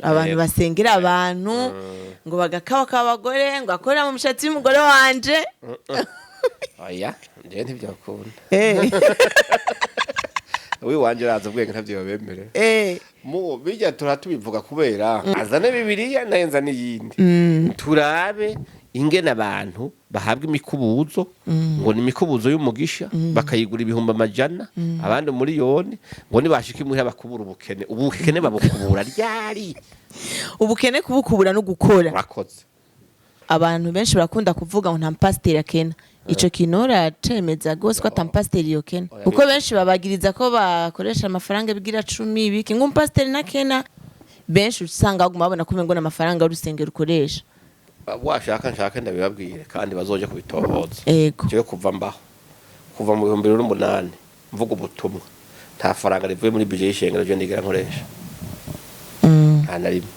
abantu basengera abantu ngo bagakawa kabagore ngo akorera mu mishatsi y'umugore wanje oya nje ntibyakunda wi wanje raza ubwenge ntavyo bemere mu bijya turatubivuga kubera azane bibiliya nayenza n'iyindi turabe ingene abantu bahabwa imikubuzo ngo ni imikubuzo y'umugisha bakayigura ibihumbi amajana abandi muri yone ngo nibashika imuhira bakubura ubukene babukubura ryari ubukene kubukubura no gukora bakoze abantu benshi barakunda kuvuga ngo nta pasiteri akena ico kinora cemeza gose ko atampasiteri yokena kuko benshi babagiriza ko bakoresha amafaranga bigira 10 biki ngo pasiteri nakena benshi usanga baguma babona ko mengo n'amafaranga y'urusengero ukoresha washaka nshaka ndabibabwire kandi bazoje kubitohoza yego cyo kuva mu 2008 mvuga ubutumwa nta faranga rivuye muri budget y'ishengero je ndigira nkoresha anarimwe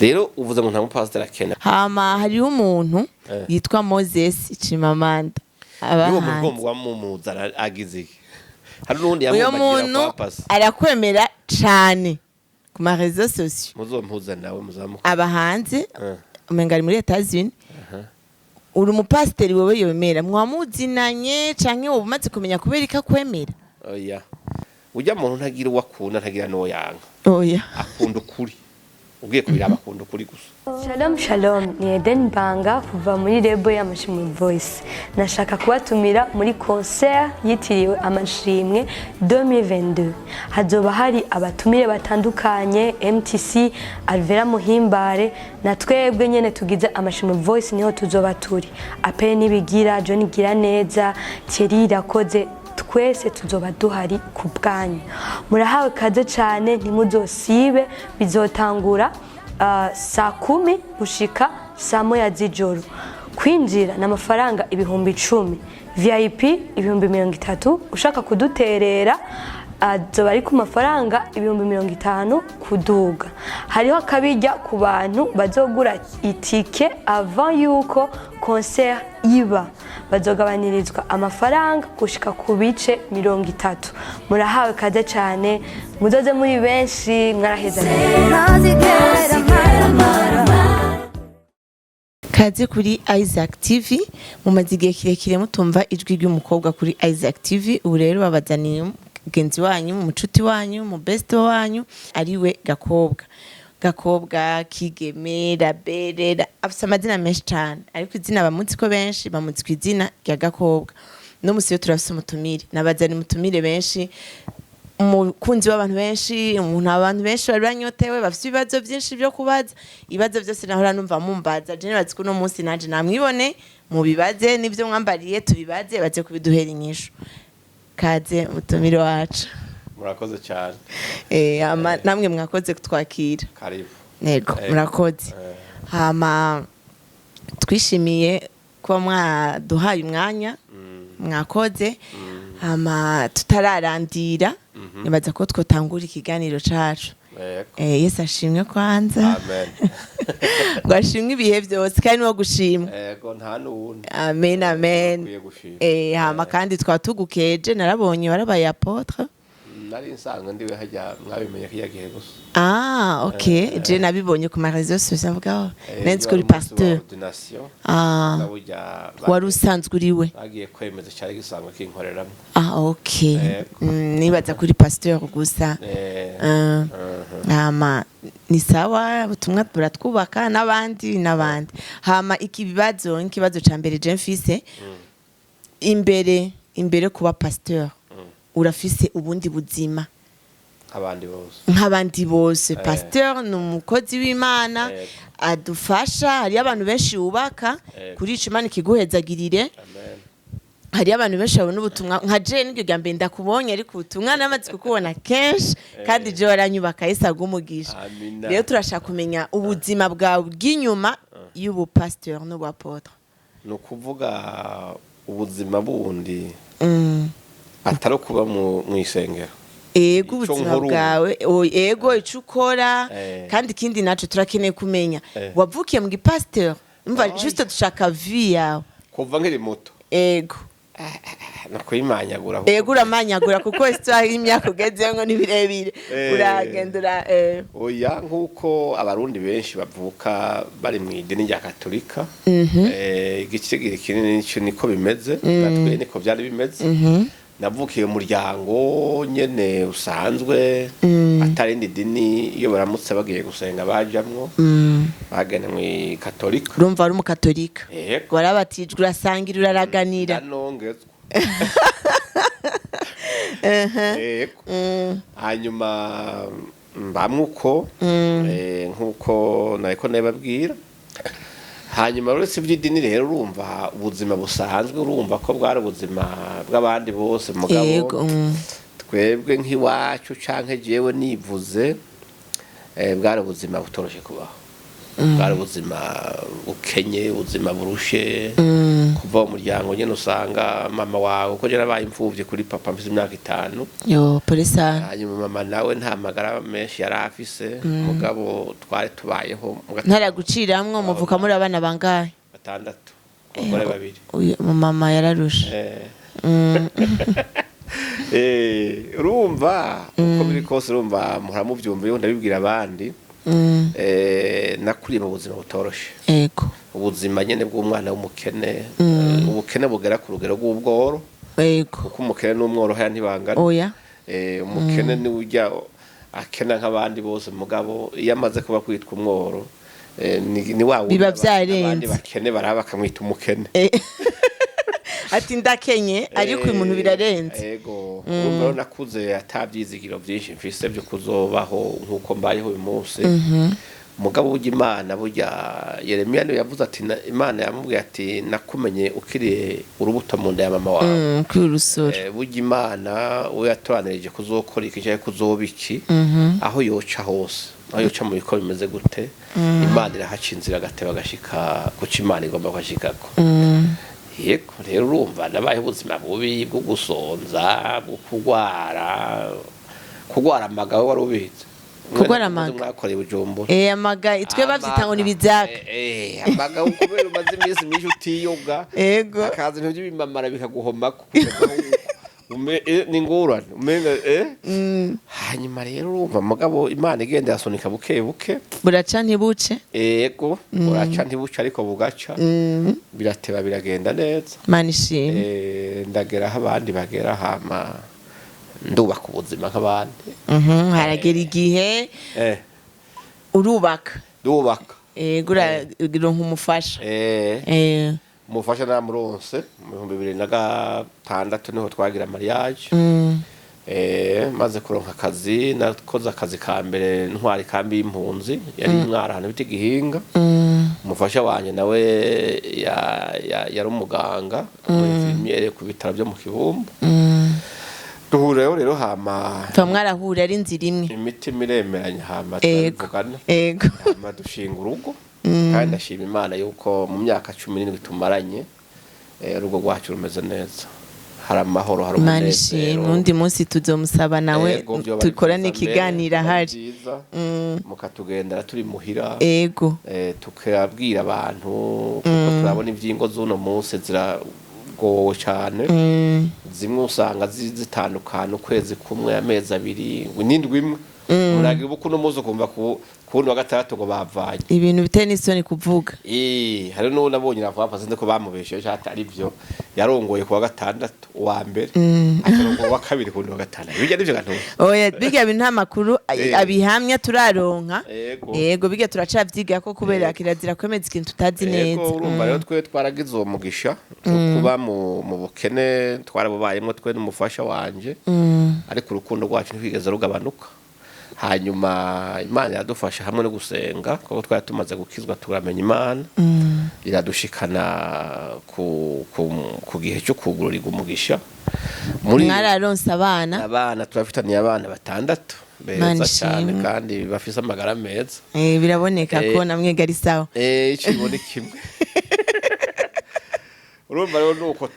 rero uvuze ngo nta mupasiteri akena hama hariho umuntu yitwa Moses CHIMAMANDA abahanzi uwo mugomba mumuzana agize hari nundi yamubagira kwa pasi arakwemera cyane ku ma réseaux sociaux muzompuza nawe muzamuka abahanzi umenga ari muri Etats-Unis uri umupasiteri wewe yemera mwamuzinanye canke ubumaze kumenya kubera ikakwemera oya ujya muntu ntagira uwakunda ntagira no yanga oya akunda ukuri ugiye kubiraba akunda ukuri gusa Shalom ni Eden Banga kuva muri Rebo y'amashimwe Voice nashaka kubatumira muri concert yitiriwe amashimwe 2022 hazoba hari abatumire batandukanye MTC Alvera Muhimbare na twebwe nyene tugize amashimwe Voice niho tuzoba turi apene nibigira John Giraneza Thierry Rakoze twese tuzoba duhari ku bwanyu murahawe kaze cyane ntimuzosibe bizotangura saa 10 gushika saa 1 z'ijoro kwinjira n'amafaranga 10,000 VIP 30,000 ushaka kuduterera azoba ari ku mafaranga 50,000 kuduga hariho akabijya ku bantu bazogura itike avant yuko concert iba bazogabanirizwa amafaranga gushika ku bice 30 murahawe kaze cyane muzoze muri benshi mwaraheza kaze kuri Isaac TV mumaze igihe kirekire mutumva ijwi ry'umukobwa kuri Isaac TV ubu rero babazaniye genzi wanyu umucuti wanyu mu best wanyu ariwe gakobwa kigemera berera afite amazina menshi cyane ariko izina bamuzi ko benshi bamuzi ku izina rya gakobwa no musiyo turafise umutumire nabazani mutumire benshi umukunzi w'abantu benshi umuntu abantu benshi bari banyotewe bafite ibibazo byinshi byo kubaza ibibazo byose nahora numva mumbaza je nibazi ko no munsi naje namwibone mu bibaze nivyo mwambariye tubibaze baze kubiduhera inyishu kaze mutumire wacu murakoze cyane namwe mwakoze kutwakira karibu nego murakoze hama twishimiye ko mwaduhaye umwanya mwakoze hama tutararandira nibaza ko twotangura ikiganiro cacu Yesu ashimwe kwanza amen ngo ashimwe ibihe byose kandi no gushimwa yego nta nuwundi amen hama kandi twatugukeje narabonye warabaye apotre nari nsanga ndiwe hajya mwabimenye kiyagihe gusa okay je nabibonye ku ma réseaux sociaux avuga nenzi kuri pasteur wari usanzwe uriwe bagiye kwemeza cyari gisanga kinkoreramo okay nibaza kuri pasteur gusa hama ni sawa ubutumwa buratwubaka n'abandi hama ikibazo ca mbere je mfise imbere kuba pasteur urafise ubundi buzima nk'abandi bose pasteur ni umukozi w'Imana adufasha hari abantu benshi ubaka kuri ico Imana ikiguhezagirire hari abantu benshi babona ubutumwa nka je n'iryo gambe ndakubonye ariko ubutumwa namaze kukubona kenshi kandi je waranyubaka Yesu agumugisha rero turashaka kumenya ubuzima bwawe bw'inyuma y'ubu pasteur n'ubapotre no kuvuga ubuzima bundi atari kuba mu isengero ego ubuzima bwawe ego icyo ukora kandi ikindi naco turakeneye kumenya wavukiye mu gipasteur umva juste dushaka vie yawe kuva nkiri muto ego no kuyimanyagura yego uramanyagura kuko histoire y'imyaka ugeze ngo ni birebire uragendura oya nkuko abarundi benshi bavuka bari mu idini rya katolika igicigiri kinini nico niko bimeze natwe niko byari bimeze navukiye umuryango nyene usanzwe atarindi dini iyo baramutse bagiye gusenga bajamwo bagene mu katolika urumva ari mu katolika yego warabatijwe urasangira uraraganira nanongezwa yego hanyuma mbamwuko nkuko nariko nababwira hanyuma uretse iby'idini rero urumva ubuzima busanzwe urumva ko bwari ubuzima bw'abandi bose mugabo twebwe nk'iwacu canke jewe nivuze bwari ubuzima butoroshe kubaho bwari ubuzima bukenye ubuzima burushe kuva mu muryango nyene usanga mama wawe uko jera baye imfuvye kuri papa mfise imyaka 5 yo polisa hanyuma mama nawe nta magara menshi yarafise mugabo twari tubayeho ntaraguciramwo muvuka muri abana bangahe 6 abagore 2 mama yararusha urumva uko biri kose urumva muharamuvyumva yo ndabibwira abandi nakuriye mu buzima butoroshe yego ubuzima nyene bw'umwana w'umukene ubukene bugera ku rugero rw'ubworo yego kuko umukene n'umworohera ntibangana oya umukene ni ujya akena nk'abandi bose mugabo iyo amaze kuba kwitwa umworo ni wa biba byarenze abandi bakene baraba bakamwita umukene ati ndakenye ariko umuntu birarenze yego urumva nakuze atabyizigiro byinshi mfise byo kuzobaho nkuko mbayeho uyu munsi mugabo burya Imana burya Yeremiya niwe yavuze ati Imana yamubwiye ati nakumenye ukiriye urubuto mu nda ya mama wawe kwirusura burya Imana we yatoranirije kuzokora iki cyangwa kuzobiki aho yoca hose aho yoca mu biko bimeze gute Imana irahaca inzira agateba agashika kuca Imana igomba kwashikako yego rero urumva nabaye ubuzima bubi bwo gusonza bwo kugwara amagabo wari ubizi kugwara amaga mwakoreye Bujumbura amaga itwe bavyita ngo nibizaka amagabo kubera umaze iminsi myinshi utiyoga yego akaza ibintu by'ibimamara bikaguhomako ni ngorane umenga hanyuma rero urumva mugabo Imana igenda yasunika buke buke buraca ntibuce yego buraca ntibuce ariko bugaca birateba biragenda neza Imana ishimwe ndagera aho abandi bagera hama ndubaka ubuzima nk'abandi haragera igihe urubaka ndubaka yego uronka umufasha umufasha namuronse mu 2006 niho twagira mariage maze kuronka akazi nakoze akazi ka mbere ntwari kambi y'impunzi yari mwara hano biti gihinga umufasha wanje nawe yari umuganga infirmiere ku bitaro byo mu Kibumbu duhureho rero hama twamwarahura ari nzira imwe imiti miremeranye hama twavugana hama dushinga urugo kandi ndashima Imana yuko mu myaka 17 tumaranye urugo rwacu rumeze neza hari amahoro hari umunezero n'undi munsi tuzomusaba nawe tukorane ikiganiro ahari mukatugendera turi muhira yego tukabwira abantu kuko turabona ivyingo z'uno munsi ziragowe cyane zimwe usanga zitandukana ukwezi kumwe amezi 2 n'indwi imwe uragira uko no muzo kumva kundi wa gatatu ngo bavanye ibintu biteye n'isoni kuvuga hari no nabonye navuga pasende ko bamubesheje atari byo yarongoye kuwa gatandatu wa mbere akarongo wa kabiri kundi wa gatandatu bijya nivyo gantu oya bijya bintu amakuru abihamya turaronka yego bijya turacavyiga ko kubera kirazira kwemeza ikintu tutazi neza yego urumva rero twe twaragize uwo mugisha kuba mu bukene twarabubayemo twe n'umufasha wanje ariko urukundo rwacu ntigeze rugabanuka hanyuma Imana yadufasha hamwe no gusenga kuko twari tumaze gukizwa turamenya Imana iradushikana ku gihe cyo kugururirwa umugisha muri mwararonse abana turafitaniye abana 6 beza cyane kandi bafise amagara meza biraboneka ko namwe gari sawa ikibone kimwe urumva rero nuko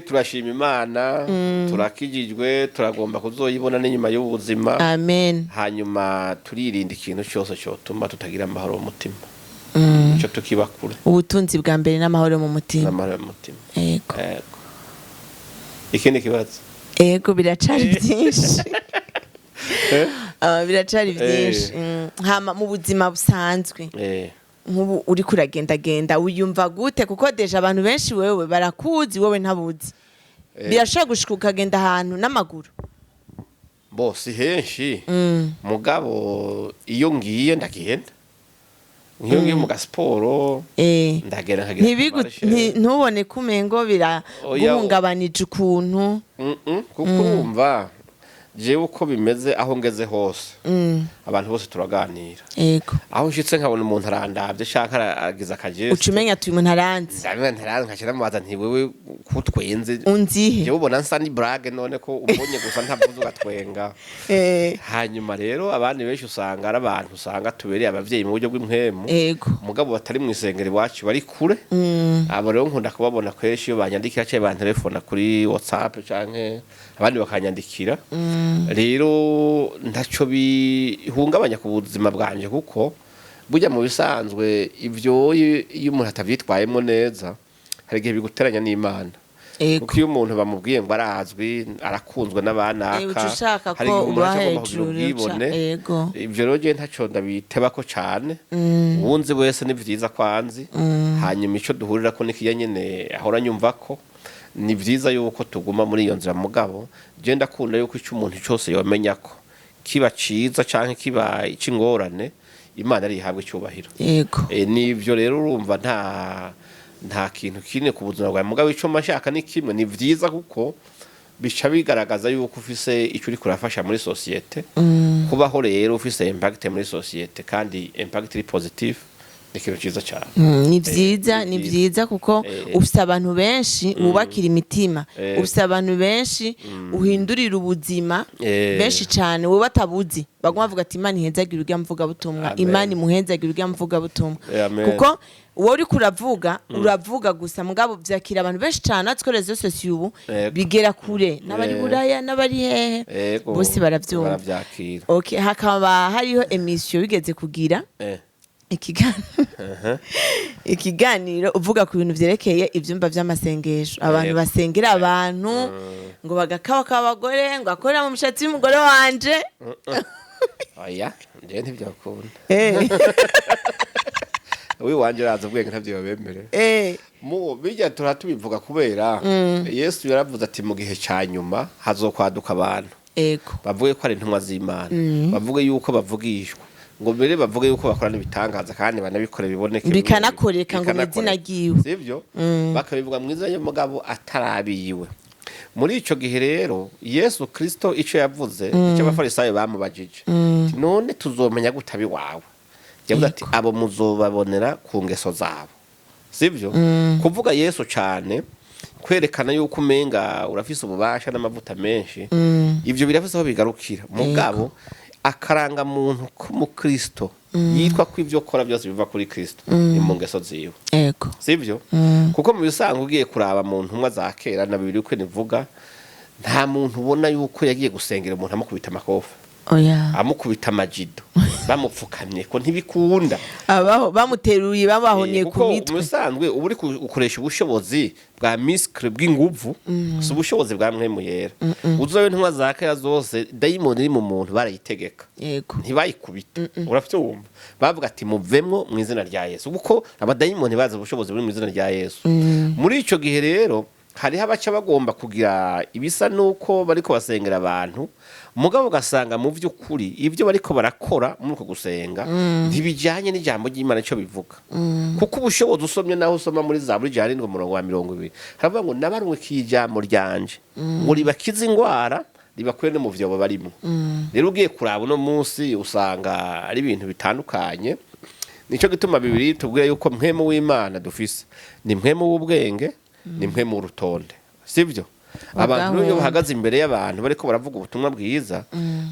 turashima Imana turakijijwe turagomba kuzoyibona n'inyuma y'ubuzima amen hanyuma turirinda ikintu cyose cyotuma tutagira amahoro mu mutima cyo tukibakure ubutunzi bwa mbere n'amahoro mu mutima n'amahoro mu mutima yego ikindi kibazo ego biracari byinshi biracari byinshi hama mu buzima busanzwe nk'ubu uri kuragendagenda wiyumva gute kuko deja abantu benshi wewe barakuzi wowe ntabuzi birashobora gushika ukagenda ahantu n'amaguru bose henshi mugabo iyo ngiye ndagenda nk'iyo ngiye mu gasiporo ndagenda ntubone kumengo biraguhungabanije ukuntu kuko urumva jewe uko bimeze aho ngeze hose abantu bose turaganira aho nshitse nkabona umuntu arandavye canke aragize akageste ucumenya ati umuntu aranzi nkacira mubaza nti wewe kutwenze unzihe jewe ubona nsa ni brage none ko ubonye gusa ntavuze ugatwenga hanyuma rero abandi benshi usanga ari abantu usanga tubereye abavyeyi mu buryo bw'impwemu mugabo batari mu isengero iwacu bari kure abo rero nkunda kubabona kweshi iyo banyandikira cyane bantelefona kuri WhatsApp canke abandi bakanyandikira rero ntaco bihungabanya ku buzima bwanje kuko burya mu bisanzwe ivyo iyo umuntu atavyitwayemo neza hari igihe biguteranya n'Imana kuko iyo umuntu bamubwiye ngo arazwi arakunzwe n'abanaka hari umuntu agomba kugira ubwibone ivyo rero je ntaco ndabitebako cane uwunzi wese ni vyiza kwanzi hanyuma ico duhurira ko nikiya nyene ahora nyumvako ni vyiza yuko tuguma muri iyo nzira mugabo je ndakunda yuko ico umuntu cyose yomenya ko kiba ciza canke kiba icingorane Imana ari ihabwe cyubahiro nivyo rero urumva nta kintu kine ku buzima bwawe mugabo ico mashaka ni kimwe ni vyiza kuko bica bigaragaza yuko ufise ico uri kurafasha muri societe kubaho rero ufise impact muri societe kandi impact iri positive ikintu ciza cyane ni vyiza kuko ufise abantu benshi ubakira imitima ufise abantu benshi uhindurira ubuzima benshi cyane wowe batabuzi baguma bavuga ati Imana ihezagira urya mvuga butumwa Imana imuhezagira urya mvuga butumwa kuko wowe uri uravuga gusa mugabo vyakira abantu benshi cyane atwereze sosiyo ubu bigera kure n'abari buraya n'abari hehe bose baravyumva okay hakaba hariho emission bigeze kugira ikiganiro uvuga ku bintu vyerekeye ivyumba vy'amasengesho abantu basengera abantu ngo bagakawa k'abagore ngo akorera mu mushatsi w'umugore wanje oya nje ntivyakunda wanje uraza ubwenge ntavyo bemere mu bijya turatubivuga kubera Yesu yaravuze ati mu gihe ca nyuma hazokwaduka abantu bavuge ko ari intumwa z'Imana bavuge yuko bavugishwa ngo mbere bavuge yuko bakorana ibitangaza kandi banabikore biboneke bikanakoreka ngo izina giwe sivyo bakabivuga mu izina y'umugabo atarabiyiwe muri ico gihe rero Yesu Kristo ico yavuze ico abafarisayo bamubajije none tuzomenya gutabi wawe yavuze ati abo muzobabonera ku ngeso zabo sivyo kuvuga Yesu cyane kwerekana yuko umenga urafise ububasha n'amavuta menshi ivyo birafise aho bigarukira mugabo akaranga muntu k'umukristo yitwa ko ivyo kora byose biva kuri Kristo ni mu ngeso ziwe sivyo kuko mu bisanzwe ugiye kuraba muntu umwe za kera na bibiri uko nivuga nta muntu ubona yuko yagiye gusengera umuntu amukubita amakofa amukubita amajido bamupfukamye ko ntibikunda abaho bamuteruye babahonye ku mitwe kuko musanzwe uburi ukoresha ubushobozi bwa miskre bw'inguvu so ubushobozi bwa mwemu yera uzoye ntwa zaka zose daimoni iri mu muntu barayitegeka ntibayikubita uravyumva bavuga ati muvemwo mu izina rya Yesu kuko abadaimoni baza ubushobozi buri mu izina rya Yesu muri ico gihe rero hari abaca bagomba kugira ibisa nuko bariko basengera abantu mugabo ugasanga mu vy'ukuri ivyo bariko barakora muri uko gusenga ntibijanye n'ijambo ry'Imana cyo bivuga kuko ubushobozi usomye naho usoma muri Zaburi 7:20 haravuga ngo nabarumwe kijambo ryanje ngo ribakize ingwara ribakure no mu vyobo barimo rero ugiye kuraba no munsi usanga ari ibintu bitandukanye nico gituma bibiri tubwire yuko mpwemu w'Imana dufise ni mpwemu w'ubwenge ni mpwemu w'urutonde sivyo abantu iyo bahagaze imbere y'abantu bariko baravuga ubutumwa bwiza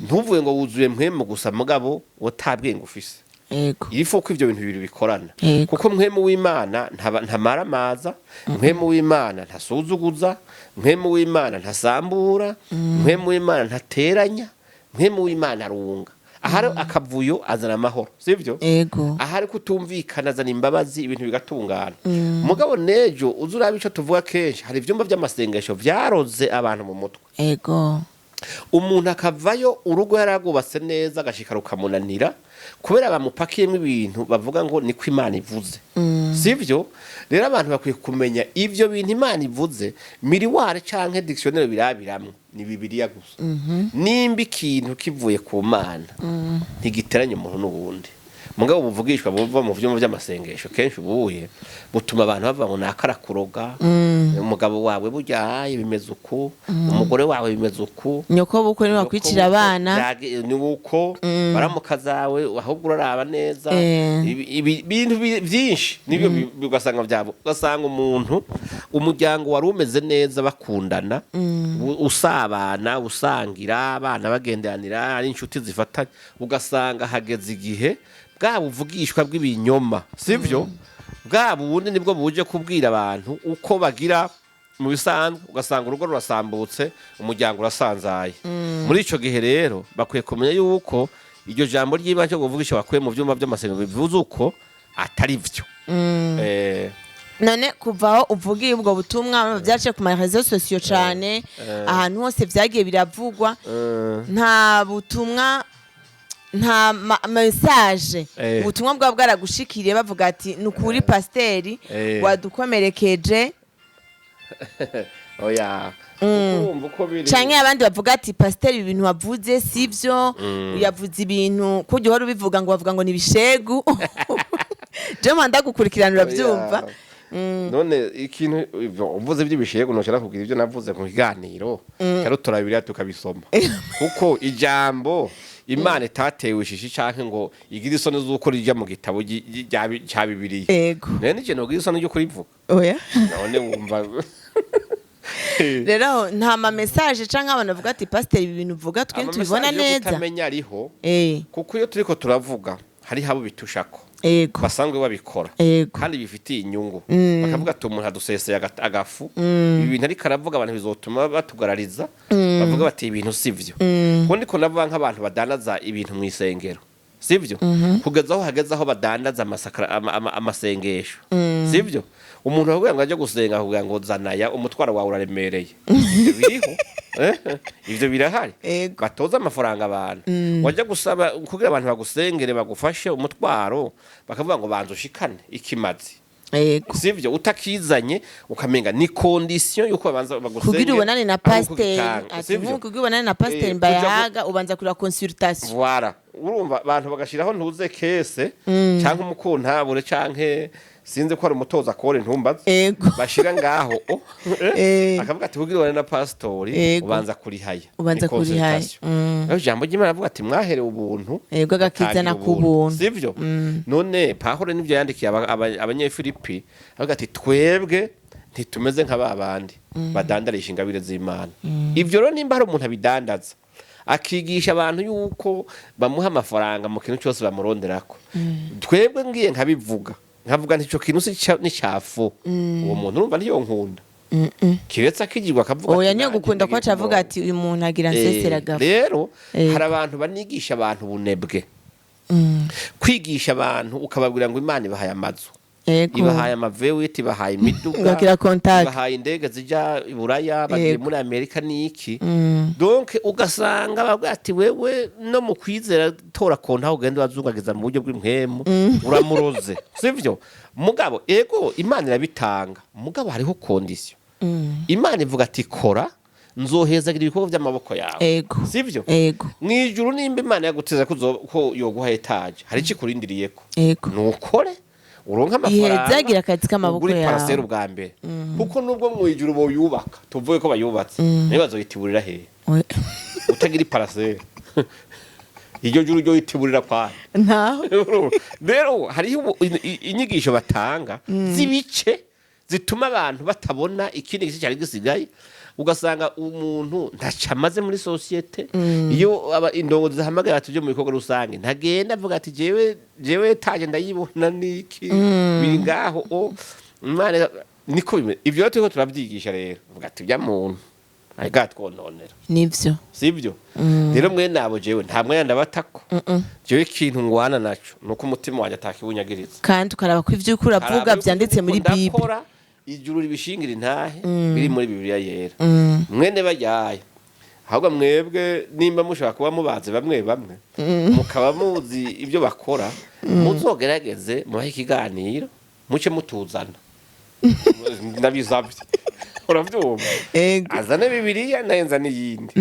ntuvuye ngo wuzuye mpwemu gusa mugabo wotabwenge ufise irifo ko ivyo bintu bibiri bikorana kuko mpwemu w'Imana ntamaramaza mpwemu w'Imana ntasuzuguza mpwemu w'Imana ntasambura mpwemu w'Imana ntateranya mpwemu w'Imana arunga ahari akavuyo azana amahoro sivyo ego ahari kutumvikana azana imbabazi ibintu bigatungana mugabo nejo uzuraba ico tuvuga kenshi hari ivyumba vy'amasengesho vyaroze abantu mu mutwe ego umuntu akavayo urugo yaragubase neza agashika rukamunanira kubera bamupakiyemo ibintu bavuga ngo niko Imana ivuze sivyo rero abantu bakwiye kumenya ivyo bintu Imana ivuze miriware canke dictionnaire birabiramwe ni bibiliya gusa nimba ikintu kivuye ku Mana ntigiteranye umuntu n'ubundi mugabo buvugishwa buva mu vyumba vy'amasengesho kenshi ubuye butuma abantu bava ngo nakarakuroga umugabo wawe buryaye bimeze uko umugore wawe bimeze uko nyoko bukwe ni wakwicira abana ni uko baramukazawe ahubwo uraraba neza ibintu byinshi nibyo bigasanga byabo ugasanga umuntu umuryango wari umeze neza bakundana usabana usangira abana bagenderanira ari inshuti zifatanye ugasanga hageze igihe bwa buvugishwa bw'ibinyoma sivyo bwa bundi nibwo buje kubwira abantu uko bagira mu bisanzwe ugasanga urugo rurasambutse umuryango urasanzaye muri ico gihe rero bakwiye kumenya yuko iryo jambo ry'Imana cyo kuvugisha bakwiye mu vyumba by'amasengesho bivuze uko atari vyo none kuvaho uvugiye ubwo butumwa byaciye ku marezo sociaux cyane ahantu hose vyagiye biravugwa nta butumwa nta message ubutumwa bwa bwaragushikiriye bavuga ati nukuri pasteri wadukomerekeje oya canke abandi bavuga ati pasteri ibintu wavuze sivyo yavuze ibintu kujya wari ubivuga ngo bavuga ngo ni bishegu je manda gukurikirana uravyumva none ikintu uvuze by'ibishego noshaka kugira ivyo navuze mu kiganiro cyaro turabira tukabisoma kuko ijambo Imana itatewe ishishi canke ngo igira isoni z'uko rija mu gitabo cya Bibiliya nene je no gira isoni ryo kurivuga oya none wumva rero nta ma message canke abantu bavuga ati pastor ibi bintu uvuga twe tubibona neza utamenya ariho kuko iyo turiko turavuga hari habo bitushako basanzwe babikora kandi bifitiye inyungu bakavuga ati umuntu aduseseye agafu ibintu ariko aravuga abantu bizotuma batugarariza bavuga bati ibintu sivyo kundi ko navuga nk'abantu badanaza ibintu mu isengero sivyo kugezaho hagezaho badandaza amasengesho sivyo umuntu avuga ngo aje gusenga avuga ngo zanaya umutwaro wawe uraremereye biriho ivyo birahari batoza amafaranga abantu wajya gusaba kugira abantu bagusengere bagufashe umutwaro bakavuga ngo banze ushikane ikimazi sivyo utakizanye ukamenga ni condition yuko banza bagusengera kugira ubonane na pasteur ati kugira ubonane na pasteur Mbayahaga ubanza kuri consultation voilà urumva abantu bagashiraho ntuze kese cyangwa umukuntabure canke sinze ko ari umutoza akore ntumbaze bashira ngaho akavuga ati kugira na pastori ubanza kuri haya aho jambo ry'Imana avuga ati mwaherewe ubuntu agakizana ku buntu sivyo none Pawulo nivyo yandikiye abanyefilipi avuga ati twebwe ntitumeze nk'ababandi badandarisha ingabire z'Imana ivyo rero nimba hari umuntu abidandaza akigisha abantu yuko bamuha amafaranga mu kintu cyose bamuronderako twebwe ngiye nkabivuga nkavuga ntico kintu ni cyafu uwo muntu urumva ntiyo nkunda kiretse akigirwa akavuga oya niyo gukunda ko acavuga ati uyu muntu agira nsesera gafu rero hari abantu banigisha abantu bunebwe kwigisha abantu ukababwira ngo Imana ibahaye amazu ibahaye amavewiti ibahaye imiduga ibahaye indege zija iburaya bagiye muri Amerika niki donc ugasanga bavuga ati wewe no mu kwizera tora konta ugenda wazungagiza mu buryo bw'impwemu uramuroze sivyo mugabo ego Imana irabitanga mugabo hariho condition Imana ivuga ati kora nzohezagira ibikorwa by'amaboko yawe sivyo mwijuru nimba Imana yaguteza ko yoguha etage hari ikikurindiriyeko nukore uronka amafaranga zagira akazi k'amaboko yawe parasero bwa mbere kuko nubwo mwijuru bo yubaka tuvuye ko bayubatse nibazo yitiburira he utagira parasero iryo juru ryo yitiburira kwa rero hari inyigisho batanga zibice zituma abantu batabona ikindi gice cyari gisigaye ugasanga umuntu ntacamaze muri societe iyo indongo zahamagara tuje mu bikorwa rusange ntagenda avuga ati jewe taje ndayibona niki biri ngaho Imana niko ivyo turiko turabyigisha rero avuga ati bya muntu agatwononera nivyo sivyo rero mwe nabo jewe nta mwanya ndabatako jewe ikintu ngwana naco nuko umutima wanje atakibunyagiriza kandi ukaraba ko ivyo ukura vuga vyanditse muri Bible ndakora ijuru ribishingira intahe biri muri Bibiliya yera mwene bayaye ahubwo mwebwe nimba mushaka kuba mubaze bamwe mukaba muzi ibyo bakora muzogerageze mubahe ikiganiro muce mutuzana ndabizabye uravyumva azane Bibiliya nayenza n'iyindi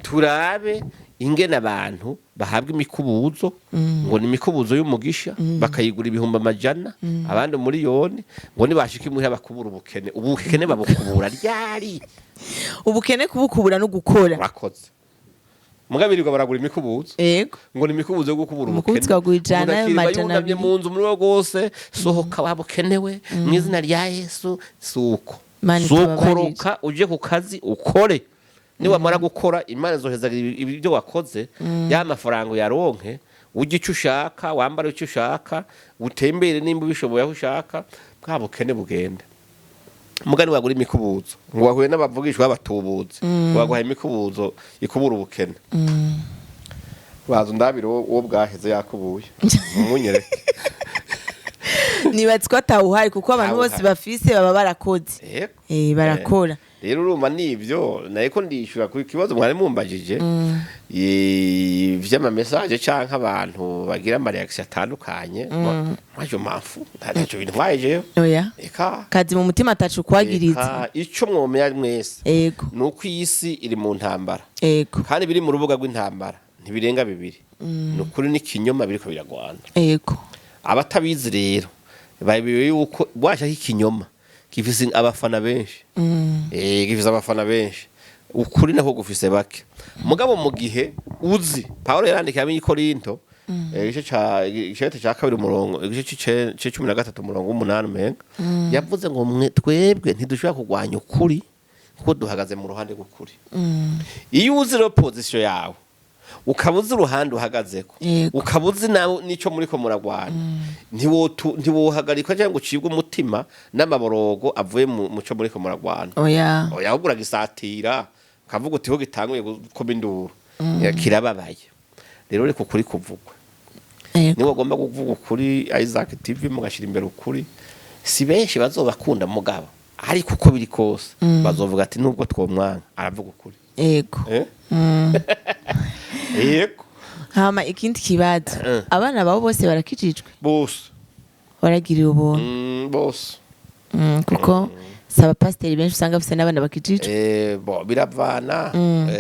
turabe ingene abantu bahabwa imikubuzo ngo ni imikubuzo y'umugisha bakayigura ibihumbi amajana abandi miliyoni ngo nibashika imuhira bakubura ubukene babukubura ryari ubukene kubukubura no gukora bakoze mugabirirwa baragura imikubuzo ngo ni imikubuzo yo gukubura ubukene umukubuzwa gwijana y'amajana yunamye mu nzu muri rwose sohoka wabukenewe mu izina rya Yesu suko sukoroka uje ku kazi ukore niwamara gukora Imana zohezaga ibyo wakoze ya mafaranga yaronke ujye icyo ushaka wambara icyo ushaka utembere nimba ubishoboye aho ushaka bwabukene bugende mugani wagura imikubuzo ngo wahuye n'abavugishwa b'abatubuzi waguha imikubuzo ikubura ubukene wazo ndabiro uwo bwaheze yakubuye umunyereke nibatswa tawuhaye kuko abantu bose bafise baba barakoze barakora rero urumva nivyo nayiko ndishura ku kibazo mwari mumbajije vy'ama message canke abantu bagira ama reaction atandukanye mwajo mafu ntacyo bintwaye oya kazi mu mutima atacu kwagiriza ico mwomenya mwese nuko iyisi iri mu ntambara kandi biri mu rubuga rw'intambara ntibirenga bibiri nukuri n'ikinyoma biriko biragwana abatabizi rero babiwe yuko bwasha ikinyoma gifise abafana benshi gifise abafana benshi ukuri nako gufise bake mugabo mu gihe uzi Paulo yarandika mu Korinto igice ca kabiri umurongo igice c 13 umurongo 8 menga yavuze ngo twebwe ntidushobora kugwanya ukuri kuko duhagaze mu ruhande rw'ukuri iyo uzi ro position yawe ukabuze uruhande uhagazeko ukabuze nawe nico muriko muragwana ntiwohagarika cyangwa ucibwe umutima n'amaborogo avuye mu cyo muriko muragwana oya ahubwo gisatira kavuga uti ho gitanguye gukoma induru kirababaye rero reko kuri kuvugwa niwe agomba kuvuga ukuri Isaac TV mugashira imbere ukuri si benshi bazobakunda mugabo ariko uko biri kose bazovuga ati nubwo twomwana aravuga ukuri yego hama ikindi kibazo abana babo bose barakijijwe bose baragiriye ubuntu bose kuko saba pasiteri benshi usanga bafite n'abana bakijijwe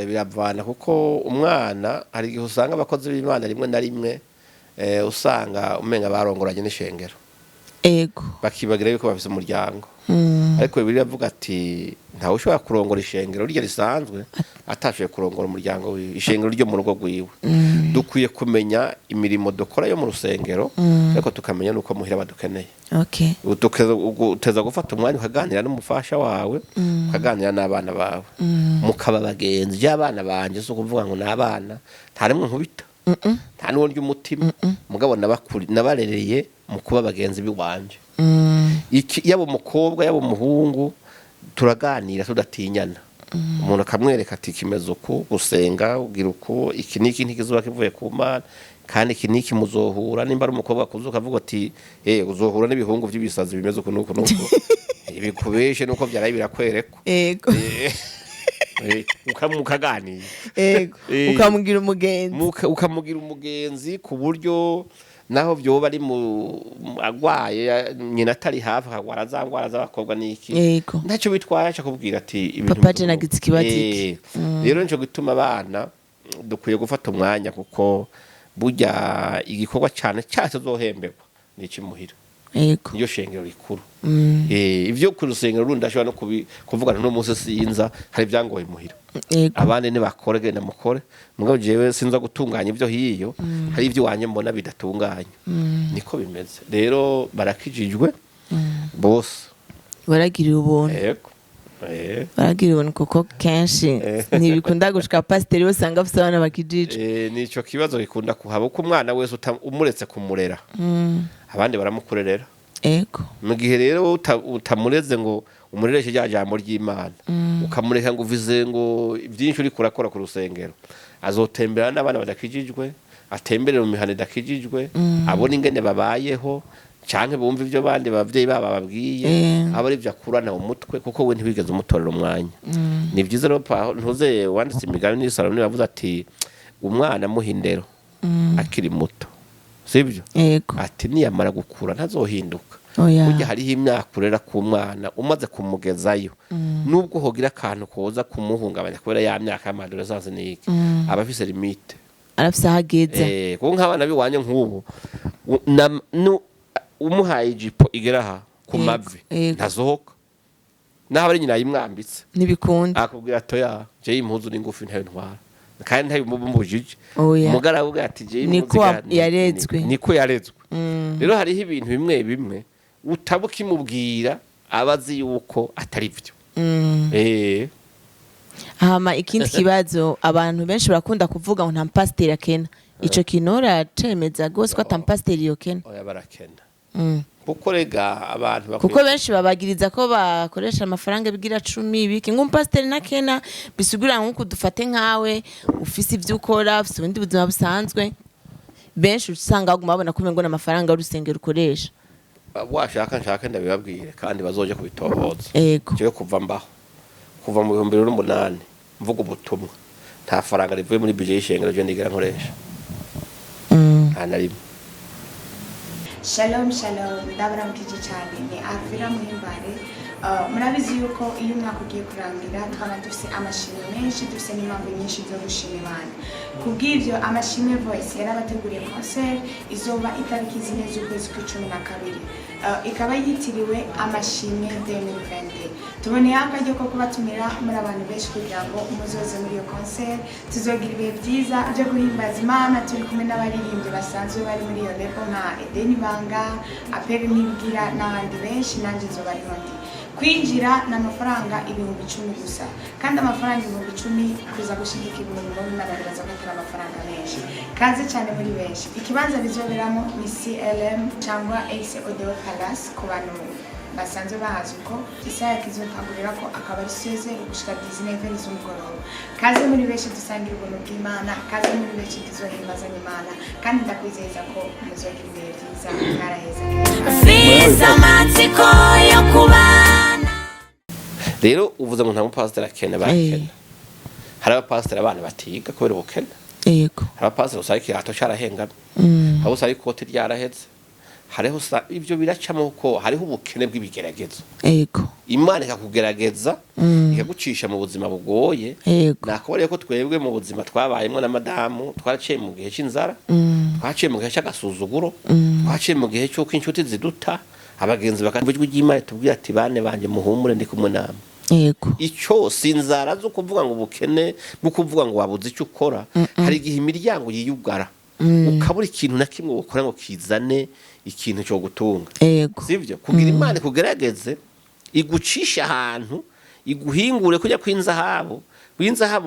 biravana kuko umwana hari igihe usanga abakozi b'Imana rimwe na rimwe usanga umenga barongoranye n'ishengero bakibagira yuko bafite umuryango ariko Bibiliya avuga ati ntawe ushobora kurongora ishengero rye risanzwe atashoboye kurongora umuryango wiwe ishengero ryo mu rugo rwiwe dukwiye kumenya imirimo dukora yo mu rusengero ariko tukamenya nuko muhira badukeneye uteza gufata umwanya ukaganira n'umufasha wawe ukaganira n'abana bawe mukaba bagenzi y'abana banje so kuvuga ngo n'abana ntarimwe nkubita nta nuwo ry'umutima mugabo nabarereye mu kuba bagenzi biwanje yabo umukobwa yabo umuhungu turaganira tudatinyana umuntu akamwereka ati kimeze uko gusenga ugira uko iki niki ntikizuba kivuye ku Mana kandi iki niki muzohura nimba ari umukobwa kuzuka avuga ati uzohura n'ibihungu by'ibisazi bimeze uko nuko ibikubeshe nuko byaraye birakwereka ukamukaganira ukamugira umugenzi ku buryo naho byoba ari mu agwaye nyina atari hafi akagwara za ngwara z'abakobwa n'iki ntacyo bitwaye aca kubwira ati ibintu Partage nagitse kibatiki rero nico gituma abana dukwiye gufata umwanya kuko burya igikorwa cyane cyase zohemberwa n'ikimuhira niyo shengero rikuru ivyo ku rusengero rundi ashobora no kuvugana no munsi sinza hari byangoye muhira abandi ne bakore genda mukore mugabo jewe sinza gutunganya ivyo hiyo hari ivyo wanye mbona bidatunganya niko bimeze rero barakijijwe bose baragiriye ubuntu baragiriye ubuntu kuko kenshi ntibikunda gushika pasiteri bose usanga bafite abana bakijijwe nico kibazo gikunda kuhaba uko umwana wese umuretse kumurera abandi baramukorera mu gihe rero utamureze ngo umurereshe rya jambo ry'Imana ukamureka ngo uvize ngo byinshi uri kurakora ku rusengero azotembera n'abana badakijijwe atemberera mu mihana idakijijwe abona ingene babayeho canke bumva ivyo bandi bavyeyi baba babwiye aba ari byo akurana umutwe kuko we ntibigeze umutorera umwanya ni byiza rero ntuze wanditse imigani n'isaroni bavuze ati umwana muhindero akiri muto sibyo ati niyamara gukura ntazohinduka burya hariho imyaka urera ku mwana umaze kumugezayo nubwo hogira akantu koza kumuhungabanya kubera ya myaka y'amadolescence n'iki aba afise limite arafise ahageze kuko nk'abana biwanye nk'ubu umuhaye ijipo igeraha ku mavi ntazohoka naho ari nyina yimwambitse ntibikunda akubwira atoya je impuzu n'ingufi ntayo ntwara kandi ntabimubujije umugara avuga ati je niko yarezwe rero hariho ibintu bimwe bimwe utabuka imubwira abazi yuko atari byo hama ikindi kibazo abantu benshi barakunda kuvuga ngo nta pasiteri akena ico kintu uracemeza gose ko ata pasiteri yokena oya barakena kuko rega abantu kuko benshi babagiriza ko bakoresha amafaranga bigira 10 ibiki ngo pasiteri nakena bisigura nko dufate nkawe ufise ivyo ukora ufise ubundi buzima busanzwe benshi usanga baguma babona ko ngo n'amafaranga y'urusengero ukoresha washaka nshaka ndabibabwire kandi bazoje kubitohoza yego cyo kuva mu 2008 mvuga ubutumwa nta faranga rivuye muri budget y'ishengero je ndigira nkoresha anarimwe Shalom ndabaramukije cyane ni Avira Muhimbare murabizi yuko iyo umwaka ugiye kurangira twaba dufise amashimwe menshi dufise n'impamvu nyinshi zo gushima Imana kubw'ivyo amashimwe voice yarabateguriye concert izoba itariki 4 z'ukwezi kwa 12 ikaba yitiriwe amashimwe 2020 tuboneye akaryo ko kubatumira muri abantu benshi kugira ngo umuzoze muri iyo concert tuzogira ibihe byiza byo guhimbaza Imana turi kumwe n'abaririmbyi basanzwe bari muri iyo level nka Edeni Banga apere nibwira n'abandi benshi nanje nzoba ari ndi kwinjira n'amafaranga 10,000 gusa kandi amafaranga 10,000 kuza gushigikira ibintu Imana biraza gutera amafaranga menshi kaze cyane muri benshi ikibanza bizoberamo ni CLM cyangwa ACODO Palace ku bantu basanzwe bahazi uko isaha kizotangurira ko akaba ari 16 gushika 19 z'umugoroba kaze muri benshi dusangira ubuntu bw'Imana kaze muri benshi tuzohimbaza Imana kandi ndakwizeza ko muzogira ibihe byiza karaheze Visa matsiko yo kubana rero uvuze ngo nta mupasiteri akena bakena hari abapasiteri abana batiga kubera ubukena yego hari abapasiteri usanga ikirato cyarahengamye abo usanga ikoti ryaraheze hariho ivyo biracamo ko hariho ubukene bw'ibigeragezo yego Imana ikakugerageza ikagucisha mu buzima bugoye nakobore ko twebwe mu buzima twabayemo na madamu twaraciye mu gihe c'inzara twaciye mu gihe c'agasuzuguro twaciye mu gihe cyo inshuti ziduta abagenzi bakavujwe y'Imana tubwira ati bane banje muhumure ndi kumwe namwe yego icyo sinzara zo kuvuga ngo ubukene bwo kuvuga ngo wabuze icyo ukora hari igihe imiryango yiyugara ukabura ikintu na kimwe ukora ngo kizane ikintu cyo gutunga sivyo kugira Imana kugerageze igucisha ahantu iguhingure kujya kw'inzahabu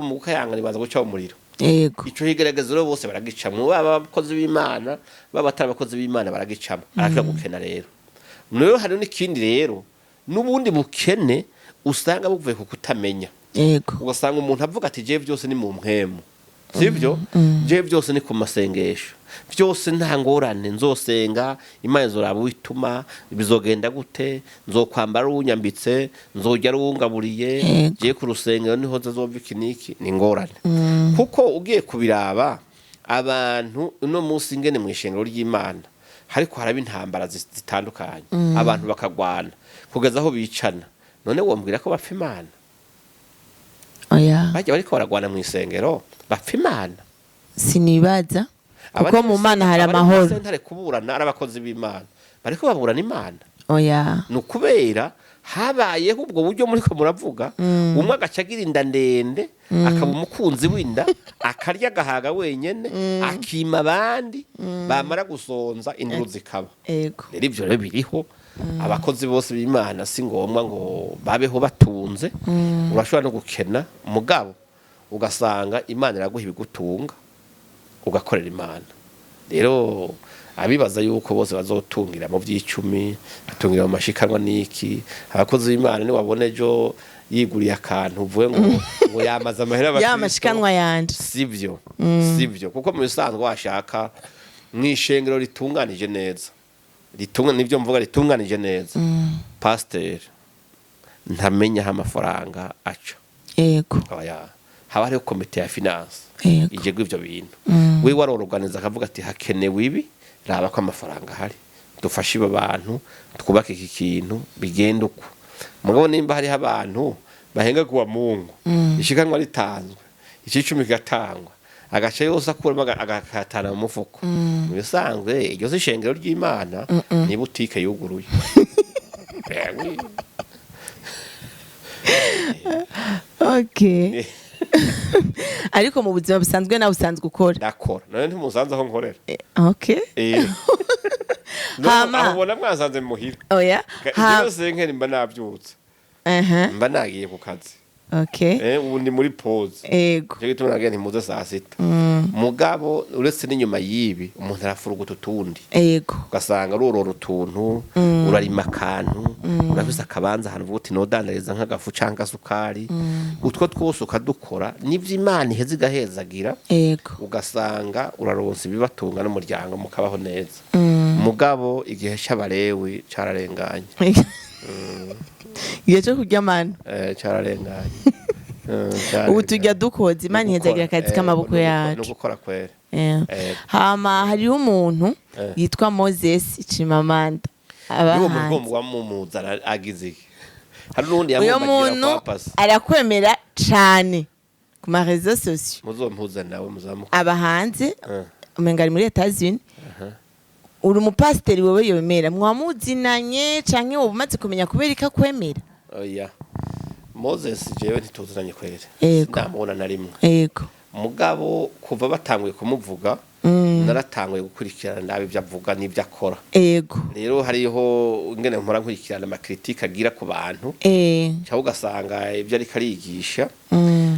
mu kayanga nibaza guca umuriro yego ico higerageza rero bose baragicamwe baba abakozi b'Imana baba atarabakozi b'Imana baragicamwe arashaka gukena rero hari n'ikindi rero n'ubundi bukene usanga buvuye ku kutamenya yego ugasanga umuntu avuga ati je byose ni mu mpwemu sivyo je byose ni ku masengesho byose nta ngorane nzosenga Imana izoraba wituma bizogenda gute nzokwambara unyambitse nzojya ruungaburiye je ku rusengero niho zazova ikiniki ni ngorane kuko ugiye kubiraba abantu uno munsi ngene mu ishengero ry'Imana hariko haraba intambara zitandukanye abantu bakagwana kugeza aho bicana none wombwira ko bapfa Imana oya bajya bariko baragwana mu isengero bapfa Imana sinibaza kuko mu Mana hari amahoro ntare kuburana arabakozi b'Imana bariko baburana Imana oya nukubera habayeho ubwo buryo muri ko muravuga umwe agacagira inda ndende akaba umukunzi w'inda akarya gahaga wenyene akima abandi bamara gusonza induru zikaba yego rero ivyo rero biriho abakozi bose b'Imana si ngombwa ngo babeho batunze urashobora no gukena mugabo ugasanga Imana iraguha ibigutunga ugakorera Imana rero abibaza yuko bose bazotungira mu by'icumi batungira mu mashikanwa niki abakozi b'Imana ni wabone jo yiguriye akantu uvuye ngo yamaze amahera abakristo yamashikanwa yanje sivyo kuko mu bisanzwe washaka mwishengero ritunganije neza nivyo mvuga ritunganije neza pasteur ntamenya ha amafaranga aca yego oya haba hariho komite ya finance Yego. ijegwa ivyo bintu we waroroganiza akavuga ati hakenewe ibi raba ko amafaranga hari dufashe aba bantu twubake iki kintu bigenda uko mugabo nimba hari abantu bahenga kuwa Mungu ishikanwa ritanzwe icicumi gatangwa agace yose akuramo agakatana mu mufuko mu bisanzwe iryo zishengero ry'Imana ni butike yuguruye okay ariko mu buzima busanzwe nawe usanzwe ukora ndakora none ntimusanze aho nkorera okay hama abona mwasanze muhira oya yose nkeri mba nabyutse mba nagiye ku kazi okay ubu ndi muri pause yego cyo gituma nagiye ntimuze saa sita mugabo uretse n'inyuma yibi umuntu arafuruga utundi yego ugasanga urorora utuntu urarima akantu urafise akabanza ahantu uvuga uti nodandariza nk'agafu canka sukari utwo twose ukadukora nivyo Imana iheze igahezagira yego ugasanga uraronsa ibibatunga n'umuryango mukabaho neza mugabo igihe c'abarewi cararenganye igihe cyo kurya amana cararenganye ubu tujya dukoza Imana ihezagira akazi k'amaboko yacu no gukora kwera hama hariho umuntu yitwa Moses CHIMAMANDA uwo mugomba wamumuza agize hari nundi uyo muntu arakwemera cyane ku ma réseaux sociaux muzompuza nawe muzamuka abahanze umenga ari muri Etats-Unis uri umupasiteri wewe yemera mwamuzinanye canke wowe umaze kumenya kubera ikakwemera oya Moses jewe ntituziranye kwere ndamubona na rimwe yego mugabo kuva batanguye kumuvuga naratanguye gukurikirana ndabe ibyo avuga n'ibyo akora yego rero hariho ngene mpora nkurikirana amakritika agira ku bantu cyangwa ugasanga ibyo ariko arigisha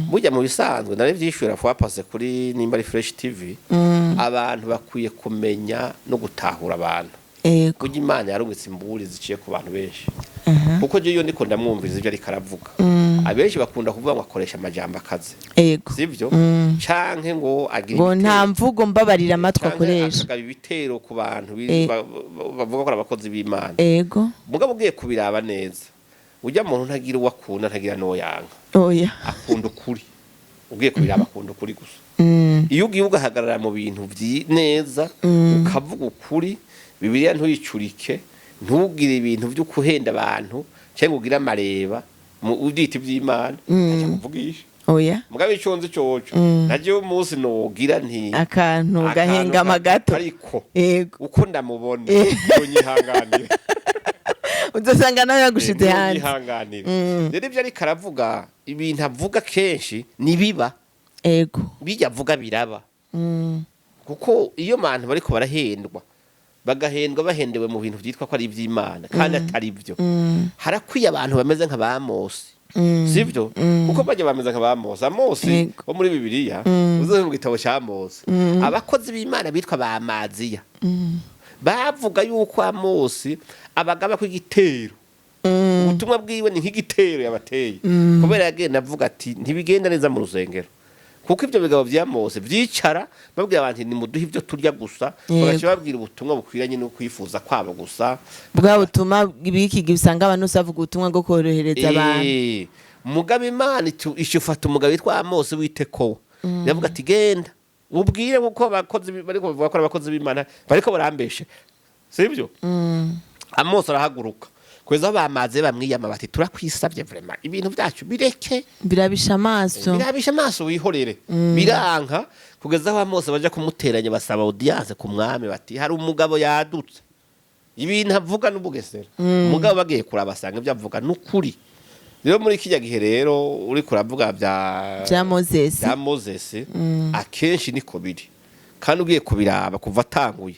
burya mu bisanzwe nari vyishura fwapase kuri nimba ari Fresh TV abantu bakwiye kumenya no gutahura abantu burya Imana yarungitse imburi ziciye ku bantu benshi kuko je yo ndiko ndamwumviriza ibyo ariko aravuga abenshi bakunda kuvuga ngo akoresha amajambo akaze sivyo canke ngo agira ngo nta mvugo mbabarira amatwi akoresha akagaba ibitero ku bantu bavuga ko abakozi b'Imana mugabo ugiye kubiraba neza ujya muntu ntagira uwakunda ntagira no yanga oya akunda ukuri ugiye kubiraba akunda ukuri gusa iyo ugiye ugahagarara mu bintu neza ukavuga ukuri Bibiliya ntuyicurike ntugire ibintu byo kuhenda abantu cyangwa ugira amareba mu uditi by'Imana ajya kuvugisha oya mugabe iconze coco naje umunsi nogira nti akantu gahenga magato ariko uko ndamubona yonyihanganira uzasanga nawe yagushize hanze yonyihanganira rero ibyo ari karavuga ibintu avuga kenshi nibiba bijya avuga biraba kuko iyo abantu bariko barahendwa bagahendwa bahendewe mu bintu byitwa ko ari iby'Imana kandi atari byo harakwiye abantu bameze nka ba Mose sivyo kuko bajya bameze nka ba Mose bo muri Bibiliya uzohe mu gitabo cya Mose abakozi b'Imana bitwa ba Maziya bavuga yuko Mose abagaba kw'igitero ubutumwa bwiwe ni nk'igitero yabateye kubera yagenda avuga ati ntibigenda neza mu rusengero kuko ibyo bigabo bya Mose byicara babwira abantu ni muduhe ibyo turya gusa bagace babwira ubutumwa bukwiranye no kwifuza kwabo gusa bwa butuma ibiki gibisanga abantu savuga ubutumwa bwo korohereza abantu mugabe Imana ishufata umugabo witwa Mose witeko yavuga ati genda ubwire kuko abakozi bariko bavuga ko abakozi b'Imana bariko barambeshe sibyo Mose arahaguruka kweza bamaze bamwiyama bati turakwisabye vraiment ibintu byacu bireke birabisha amaso wihorere biranka kugeza aho Mose baje kumuteranya basaba audience ku mwami bati hari umugabo yadutse ibintu avuga n'ubugesera umugabo bagiye kurabasanga ibyo avuga n'ukuri rero muri kijya gihe rero uri kuravuga bya Moses akenshi niko biri kandi ugiye kubiraba kuva atanguye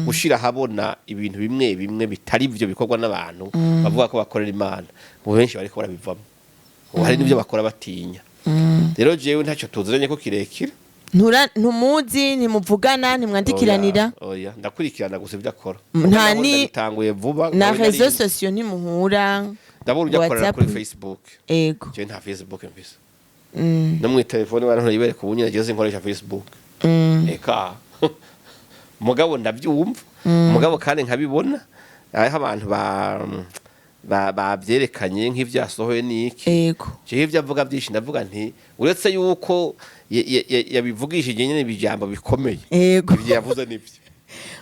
gushira habona ibintu bimwe bimwe bitari byo bikorwa n'abantu bavuga ko bakorera Imana mu benshi bariko barabivamo hari n'ibyo bakora batinya rero jewe ntacyo tuziranye ko kirekire ntumuzi ntimuvugana ntimwandikiranira oya ndakurikirana gusa ibyo akora nta ni bitanguye vuba na réseaux sociaux ntimuhura ndabona ujya korera WhatsApp. kuri Facebook ego je nta Facebook mfise no mu telefone bana yibereka ubunyine ageze nkoresha Facebook eka mugabo ndabyumva mugabo kandi nkabibona aho abantu babyerekanye nk'ivyasohoye niki ego je ivyo avuga byinshi ndavuga nti uretse yuko yabivugishije nyene bijambo bikomeye ego ivyo yavuze nivyo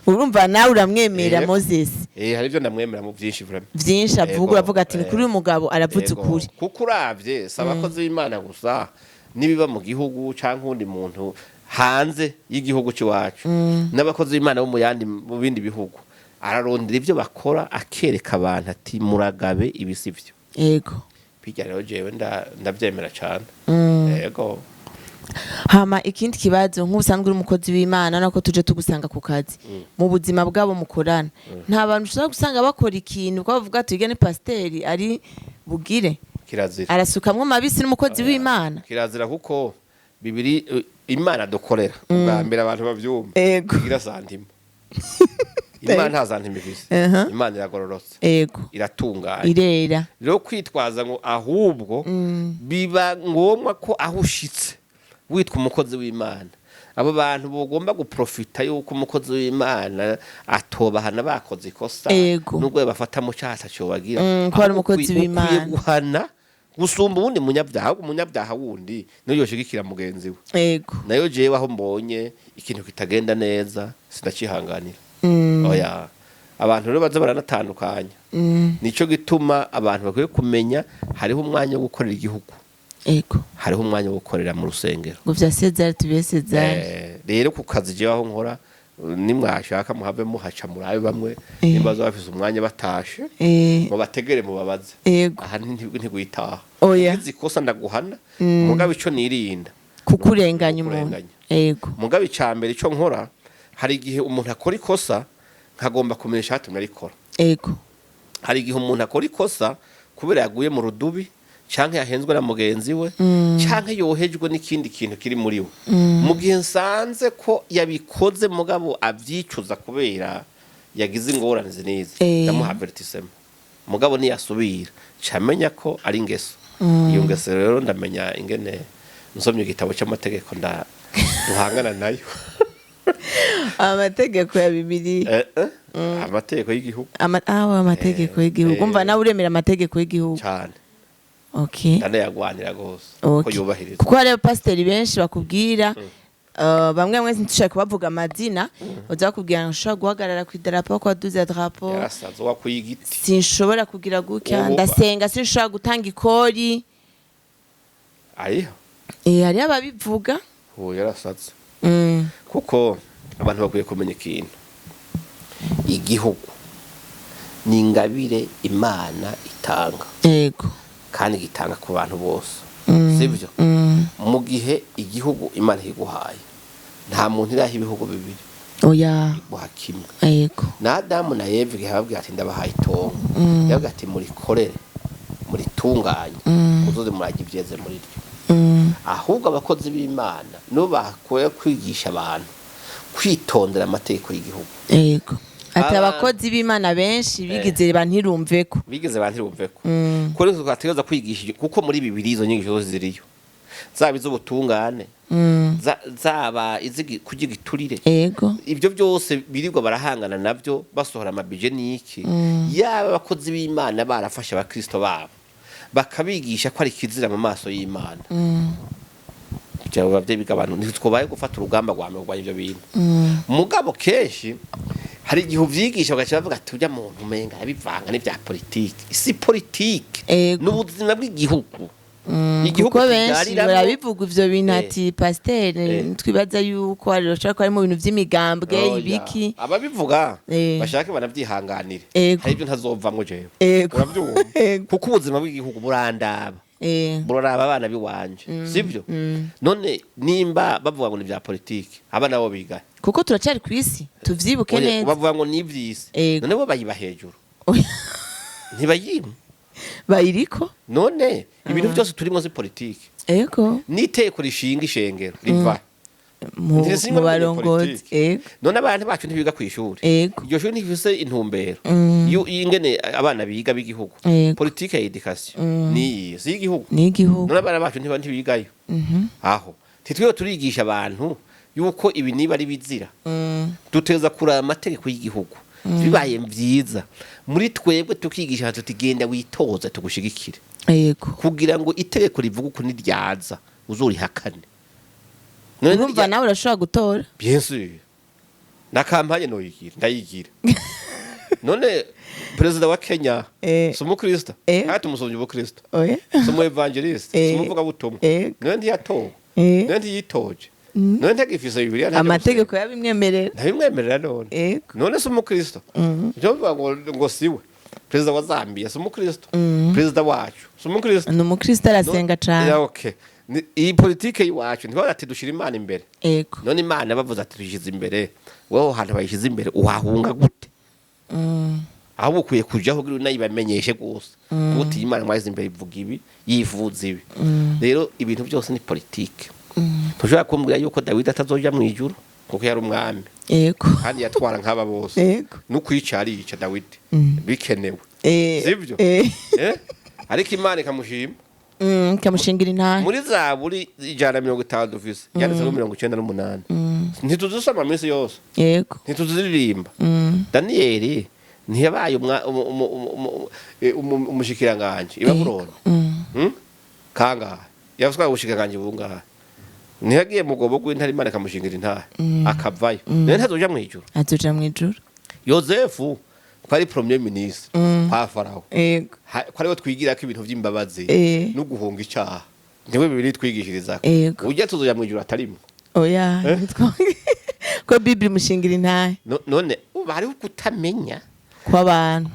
urumva nawe uramwemera Moses hari ivyo ndamwemera mu byinshi vraiment vyinshi avuga uravuga ati ni kuri uyu mugabo aravuze ukuri kuko uravye saba abakozi b'Imana gusa nibiba mu gihugu canke undi muntu hanze y'igihugu cy'iwacu n'abakozi b'Imana bo mu bindi bihugu ararondera ivyo bakora akereka abantu ati muragabe ibisivyo ego bijya rero jewe ndavyemera cyane ego hama ikindi kibazo nk'usanzwe uri umukozi w'Imana nako tuje tugusanga ku kazi mu buzima bwabo mukorana nta bantu ushobora gusanga bakora ikintu ko bavuga ati igene pasiteri ari bugire kirazira arasukamwe mabisi n'umukozi w'Imana kirazira kuko bibiri Imana dukorera bwa mbere abantu bavyumva ego igira santima Imana nta santima ifise Imana iragororotse ego iratunganye irera rero kwitwaza ngo ahubwo biba ngombwa ko ahushitse witwa umukozi w'Imana abo bantu bagomba guprofita yuko umukozi w'Imana atobahana bakoze ikosa nubwo bafata mu cyasa cyo bagira ko ari umukozi w'Imana guhana gusumba ubundi umunyabyaha wundi niyo yoshigikira mugenzi we ego nayo jewe aho mbonye ikintu kitagenda neza sinacihanganira oya abantu rero baza baranatandukanya nico gituma abantu bakwiye kumenya hariho umwanya wo gukorera igihugu ego hariho umwanya wo gukorera mu rusengero ngo vya Cesar tubiye Cesar rero ku kazi je aho nkora nimwashaka muhave muhaca murabe bamwe nimbazo bafise umwanya batashe ngo bategere mu babaze aha ntigwitaha oya izikosa ndaguhana mugabe ico nirinda kukurenganya umuntu ego mugabe icambere ico nkora hari igihe umuntu akora ikosa nkagomba kumenyesha hatumwe arikora ego hari igihe umuntu akora ikosa kubera yaguye mu rudubi canke yahenzwe na mugenzi we canke yohejwe n'ikindi kintu kiri muri we mu gihe nsanze ko yabikoze mugabo avyicuza kubera yagize ingorane zinize ndamuha avertissement mugabo niyasubira camenya ko ari ingeso iyo ngeso rero ndamenya ingene nsomye igitabo cy'amategeko duhangana nayo amategeko ya Bibiliya amategeko y'igihugu amategeko y'igihugu umva nawe uremera amategeko y'igihugu cyane okay kandi yagwanira gose ko yubahiriza kuko hari abapasiteri benshi bakubwira bamwe mwese ntushaka kubavuga amazina uza kubwira ngo ushobora guhagarara ku idarapo kwa duze drapo yarasaze wakuyigiti sinshobora kugira gutya ndasenga sinshobora gutanga ikori ariho hari ababivuga yarasaze kuko abantu bakwiye kumenya ikintu igihugu ni ingabire Imana itanga yego kandi gitanga ku bantu bose sibyo mu gihe igihugu Imana iguhaye nta muntu iraha ibihugu bibiri oya iguha kimwe yego na Adamu na Eva yababwira ati ndabahaye itongo yababwira ati muri korere muri tunganye muzoze murajya ibyeze muri ryo ahubwo abakozi b'Imana no bakoye kwigisha abantu kwitondera amategeko y'igihugu yego ati abakozi b'Imana benshi bigeze bantirumveko ko rero twategeza kwigisha kuko muri Bibiliya izo nyigisho ziriyo zaba iz'ubutungane zaba kugira iturire yego ibyo byose birirwa barahangana nabyo basohora amabije niki yaba abakozi b'Imana barafasha abakristo babo bakabigisha ko ari kizira mu maso y'Imana cyangwa bavye bigabano ntitwobaye gufata urugamba rwame rwa ivyo bintu mugabo kenshi hari igihe uvyigisha bagaca bavuga ati urya muntu umenga yabivanga n'ivya politike isi politike n'ubuzima bw'igihugu igihugu benshi barabivuga ivyo bintu ati pasiteri twibaza yuko ari roshaka ari mu bintu vy'imigambwe ibiki ababivuga bashaka banavyihanganire hari ibyo ntazovamwe jewe uravyumva kuko ubuzima bw'igihugu burandaba buraraba abana biwanje sivyo none nimba bavuga ngo ni vya politike abana bo biga kuko turacari kwisi tuvyibuke neza bavuga ngo ni ivyisi none bo bayiba hejuru ntibayimwe bayiriko none ibintu byose turimo zi politike ego niteko rishinga ishengero riva mu barongozi ego none abantu bacu ntibiga kw'ishuri ego iryo shuri ntifise intumbero ingene abana biga b'igihugu politique ya education ni si igihugu none abana bacu ntibigayo aho titwiyo turigisha abantu yuko ibi niba ari bizira duteza kura amategeko y'igihugu bibaye vyiza muri twebwe tukigisha tutigenda witoza tugushigikire yego kugira ngo itegeko rivuga uko niryaza uzurihakane urumva nawe urashobora gutora bien sûr na kampanye ndayigira none perezida wa Kenya si umukristo hati umusomyi w'ubukristo si umu evangeliste si umuvuga butumwa none ntiyatowe none ntiyitoje none ntagifise Bibiliya amategeko yabimwemerera ntabimwemerera none si umukristo byo bivuga ngo siwe perezida wa Zambia si umukristo perezida wacu si umukristo ni umukristo arasenga cyane okay iyi politike y'iwacu ntibara ati dushira imana imbere ego none imana bavuze ati dushize imbere wowe hantu bayishize imbere uhahunga gute aho ukwiye kujaho kugira unayibamenyeshe gose uti imana mwayize imbere ivuga ibi yivuza ibi rero ibintu byose ni politike tushaka kumbwira yuko Dawidi atazoja mu ijuru kuko yari umwami ego kandi yatwara nk'aba bose ego no kwicara yica Dawidi bikenewe sivyo ariko imana ikamushima kamushingira intare muri Zaburi 150 dufise yanditse 98 ntituzusoma iminsi yose yego ntituziririmba Danieli ntiyabaye umushikiranganje ibaburona kanga yavuzwa ubushikiranganje bungaha ntiyagiye mu gobo gw'intare imana kamushingira intare akavayo none ntazoja mu ijuru azoja mu ijuru Yosefu kwari premier ministre pa Farao ego kwari twigira ko ibintu vy'imbabazi no guhunga icyaha niwe bibiri twigishiriza ujya tuzoja mu ijuru atarimo oya ko Bible mushingira intare none bari kutamenya kw'abantu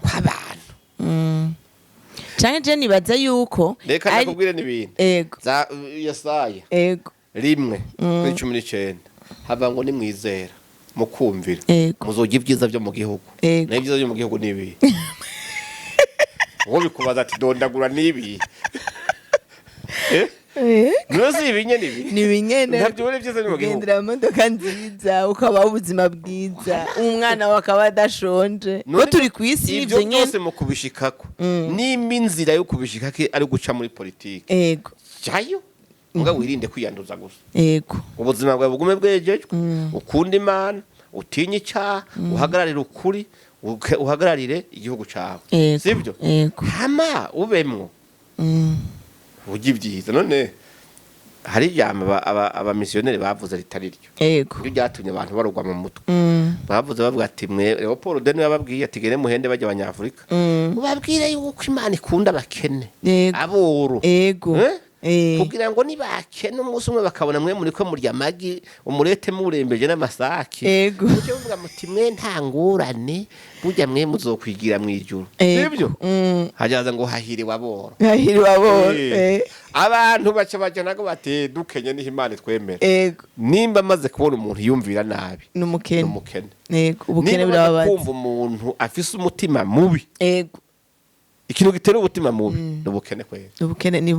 canke je nibaza yuko reka nakubwire n'ibintu ego za Yesaya ego rimwe kuri 19 hava ngo ni mwizera mukumvira muzoga ibyiza byo mu gihugu n'ibyiza byo mu gihugu nibi wowe bikubaza ati dondagura nibi Nuzi ibinyene ni binyene ntabyo bari byiza mu gihugu gendera modoka nziza ukaba ubuzima bwiza umwana wakaba adashonje ko turi kwisi ibyo byose mu kubishikako nimba inzira yo kubishikake ari guca muri politike ego cyayo muga wirinde kwiyanduza gusa ego ubuzima bwawe bugume bwejejwe ukunda imana utinye icyaha uhagararire ukuri uhagararire igihugu cyawe sibyo hama ubemwo ugi byiza none hari ijambo abamisiyoneri bavuze ritari ryo ego byo byatumye abantu barugwa mu mutwe bavuze bavuga ati mwe Leopold Denis yababwiye ati gere muhende bajya abanyafrika ubabwire yuko imana ikunda abakene aboro ego kugira ngo nibakene umunsi umwe bakabona mwe muri ko murya magi umurete murembeje n'amasaki ego cyo uvuga muti mwe ntangurane burya mwe muzokwigira mu ijuru sibyo hajaza ngo hahiri waboro abantu baca bajanago bate dukenye ni Imana twemera ego nimba maze kubona umuntu yumvira nabi n'umukene ego ubukene burababaza kumva umuntu afise umutima mubi ego ikintu gitera ubutima mubi n'ubukene kwera ubukene ni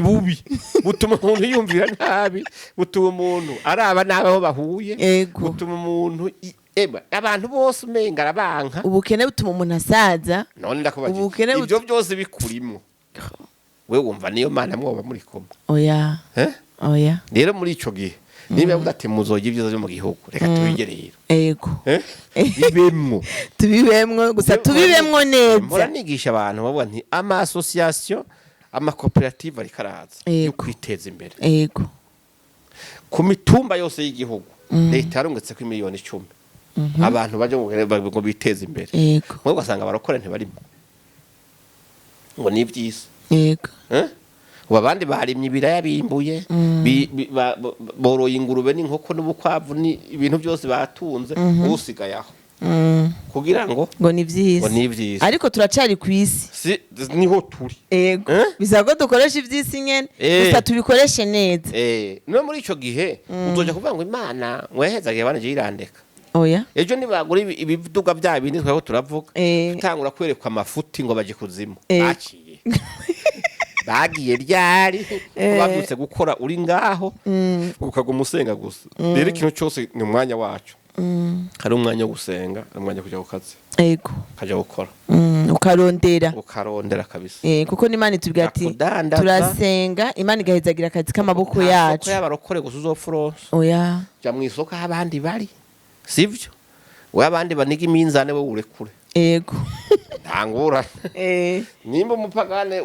bubi butuma umuntu yumvira nabi butuma umuntu araba nabi aho bahuye butuma umuntu abantu bose umenga arabanka ubukene butuma umuntu asaza none ndakubagira ibyo byose bikurimo we wumva niyo mana mwoba muri kumwe oya rero muri ico gihe niba yavuga ati muzoga ibyiza byo mu gihugu reka tubigerero ego tubibemwo gusa tubibemwo neza mpora nigisha abantu bavuga nti ama association ama cooperative ari karaza yo kwiteza imbere ego ku mitumba yose y'igihugu leta yarungetse ko miliyoni 10 abantu baje ngo biteze imbere ngo gasanga barokora ntibarimo ngo ni byisi abandi barimye ibiraya bimbuye boroye ingurube n'inkoko n'ubukwavu ni ibintu byose batunze usigaye aho kugira ngo ni vyiza ariko turacari kwisi niho turi bisago dukoresha ivyisi nyene gusa tubikoreshe neza no muri ico gihe uzoja kuvuga ngo imana mwehezagiye banje yirandeka oya ejo nibagura ibiduga bya bindi twego turavuga tutangura kwerekwa amafuti ngo baje kuzimu baciye bagiye ryari babyutse gukora uri ngaho ukaguma usenga gusa rero ikintu cyose ni umwanya wacu hari umwanya wo gusenga hari umwanya kujya ku kazi yego kajya gukora ukarondera kabisa kuko n'Imana itubwira ati turasenga Imana igahezagira akazi k'amaboko yacu y'abarokore gusa uzofuronse oya jya mu isoko abandi bari sivyo we abandi baniga iminzane we urekure yego ntangura nimba umupagane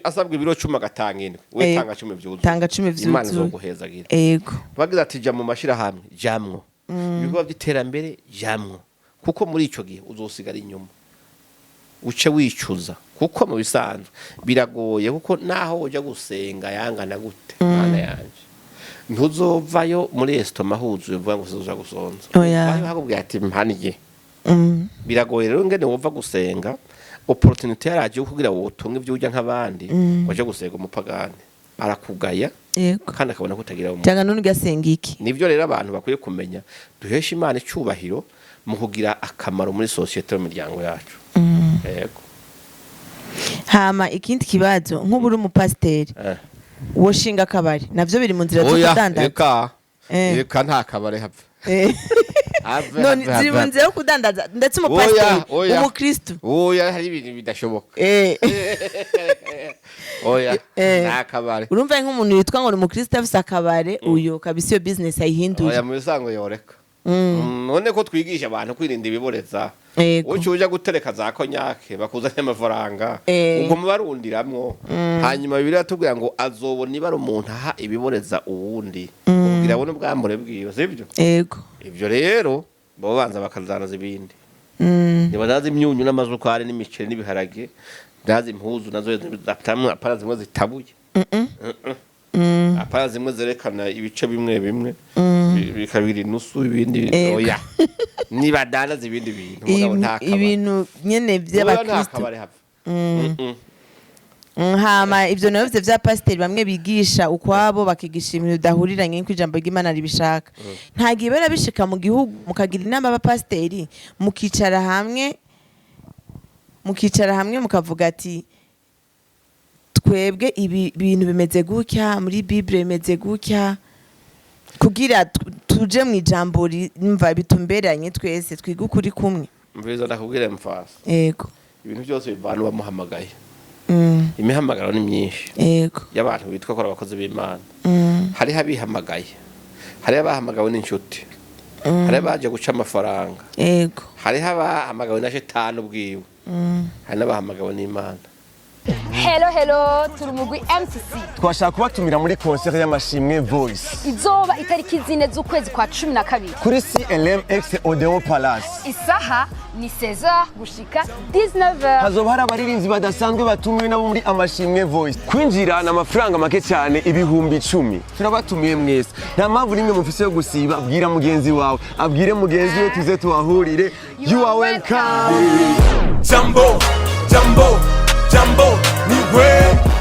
asabwa ibiro 10 agatanga we tanga 10 vyuzuye tanga 10 vyuzuye Imana izoguhezagira yego bagize ati jya mu mashira hamwe jamwo ibigo by'iterambere jamwo kuko muri ico gihe uzosigara inyuma uce wicuza kuko mu bisanzwe biragoye kuko naho ujya gusenga yangana gute mana yanje ntuzovayo muri estoma huzuye uvuga ngo uzoja gusonza bayo hakubwira ati mpaniye biragoye rero ngene wova gusenga opportunity yaraje kugira ngo utunge ibyo ujya nk'abandi waje gusenga umupagane arakugaya kandi akabona kutagira umuntu cyangwa none ugasenga iki nivyo rero abantu bakwiye kumenya duhesha Imana icubahiro mu kugira akamaro muri societe mu miryango yacu yego hama ikindi kibazo nk'uburi umupasiteri woshinga akabari navyo biri mu nzira zo kudandaza eka nta kabare hapfa none ziri mu nzira yo kudandaza ndetse umupasiteri umukristo oya hari ibintu bidashoboka oya nta kabare urumva nk'umuntu yitwa ngo ni umukristo afise akabare uyo kabisa iyo business ayihinduye oya mu bisango yoreka none ko twigisha abantu kwirinda ibiboreza uco uja gutereka za konyake bakuzanye amafaranga ubwo mubarundiramwo hanyuma bibiri tubwira ngo azobona ibara umuntu aha ibiboreza uwundi kugira abone ubwambure bwiwe sivyo yego ivyo rero bo banza bakazanaza ibindi nibazaza imyunyu n'amazukari n'imiceri n'ibiharage ndazi impuzu nazo zatamwe apara zimwe zitabuye apara zimwe zerekana ibice bimwe bimwe bikabiri inusu ibindi oya nibadanaza ibindi bintu mugabo nta kabari ibintu nyene by'abakristo hama ivyo navyo vya pasiteri bamwe bigisha ukwabo bakigisha ibintu bidahuriranye n'iko ijambo ry'Imana ribishaka nta gibera bishika mu gihugu mukagira inama abapasiteri mukicara hamwe mukavuga ati twebwe ibi bintu bimeze gutya muri Bible bimeze gutya kugira tuje mu ijambo rimva bitumberanye twese twiga ukuri kumwe mbizo ndakubwira mfasa yego ibintu byose bivanwa bamuhamagaye imihamagaro ni myinshi yego y'abantu bitwa ko abakozi b'Imana hari habihamagaye hari abahamagawe n'inshuti hari abaje guca amafaranga yego hari abahamagawe na shetani ubwiwe hari n'abahamagawe n'Imana Hello turi mugwi MCC twashaka kubatumira muri concert y'amashimwe Voice izoba itariki 4 z'ukwezi kwa 12 kuri CLMX Odeon Palace isaha ni 16h gushika 19h hazoba hari abaririmbyi badasanzwe batumiwe nabo muri amashimwe Voice kwinjira na amafaranga make cyane ibihumbi 10 turabatumiye mwese nta mpamvu nimwe mufise yo gusiba abwira mugenzi wawe abwire mugenzi we tuze tuhahurire you are welcome Jambo Jambo ni we